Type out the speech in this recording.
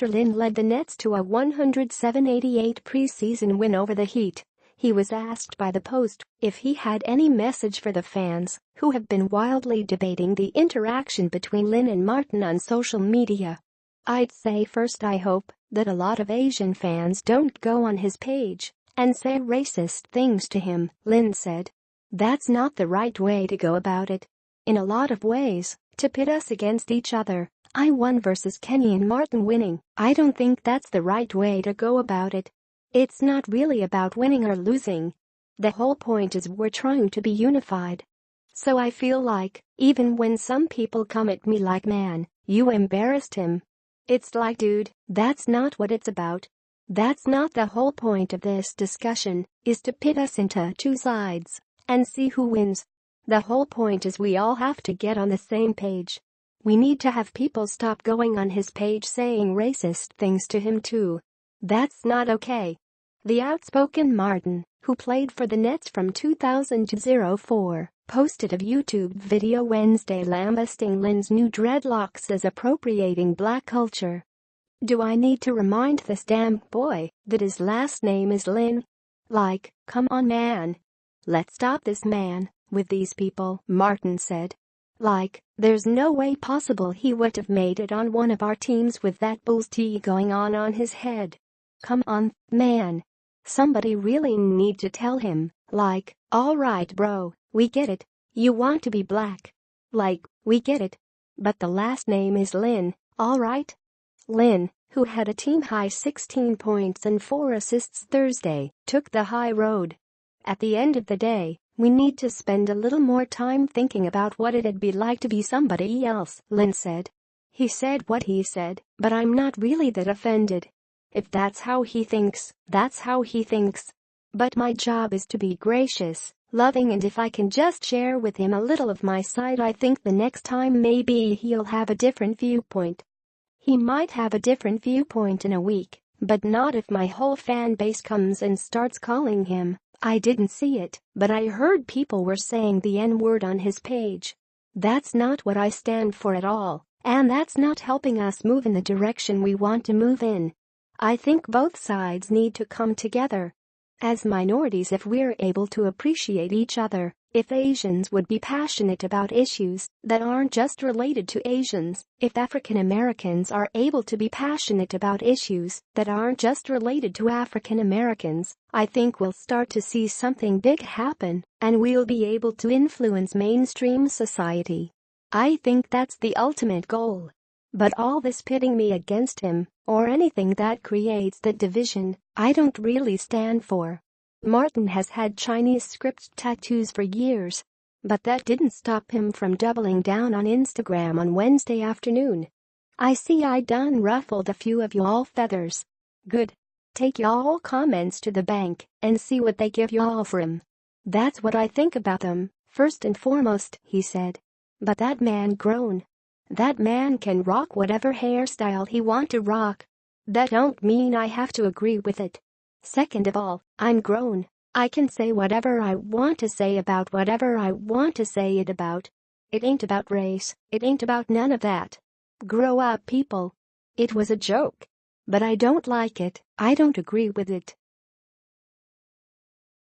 after Lin led the Nets to a 107-88 preseason win over the Heat. He was asked by the Post if he had any message for the fans who have been wildly debating the interaction between Lin and Martin on social media. "I'd say first I hope that a lot of Asian fans don't go on his page and say racist things to him," Lin said. "That's not the right way to go about it. In a lot of ways, to pit us against each other. I won versus Kenyon Martin winning. I don't think that's the right way to go about it. It's not really about winning or losing. The whole point is we're trying to be unified. So I feel like, even when some people come at me like, man, you embarrassed him. It's like, dude, that's not what it's about. That's not the whole point of this discussion, is to pit us into two sides and see who wins. The whole point is we all have to get on the same page. We need to have people stop going on his page saying racist things to him too. That's not okay." The outspoken Martin, who played for the Nets from 2000 to 2004, posted a YouTube video Wednesday lambasting Lin's new dreadlocks as appropriating black culture. "Do I need to remind this damn boy that his last name is Lin? Like, come on, man. Let's stop this, man, with these people," Martin said. "Like, there's no way possible he would have made it on one of our teams with that Bulls tee going on his head. Come on, man. Somebody really need to tell him, like, all right bro, we get it. You want to be black. Like, we get it. But the last name is Lin, all right?" Lin, who had a team-high 16 points and 4 assists Thursday, took the high road. "At the end of the day, we need to spend a little more time thinking about what it'd be like to be somebody else," Lin said. "He said what he said, but I'm not really that offended. If that's how he thinks, that's how he thinks. But my job is to be gracious, loving, and if I can just share with him a little of my side, I think the next time maybe he'll have a different viewpoint. He might have a different viewpoint in a week, but not if my whole fan base comes and starts calling him. I didn't see it, but I heard people were saying the N-word on his page. That's not what I stand for at all, and that's not helping us move in the direction we want to move in. I think both sides need to come together. As minorities, if we're able to appreciate each other, if Asians would be passionate about issues that aren't just related to Asians, if African Americans are able to be passionate about issues that aren't just related to African Americans, I think we'll start to see something big happen, and we'll be able to influence mainstream society. I think that's the ultimate goal. But all this pitting me against him, or anything that creates that division, I don't really stand for." Martin has had Chinese script tattoos for years, but that didn't stop him from doubling down on Instagram on Wednesday afternoon. "I see I done ruffled a few of y'all feathers. Good. Take y'all comments to the bank and see what they give y'all for 'em. That's what I think about them, first and foremost," he said. "But that man grown. That man can rock whatever hairstyle he want to rock. That don't mean I have to agree with it. Second of all, I'm grown. I can say whatever I want to say about whatever I want to say it about. It ain't about race, it ain't about none of that. Grow up, people. It was a joke. But I don't like it, I don't agree with it.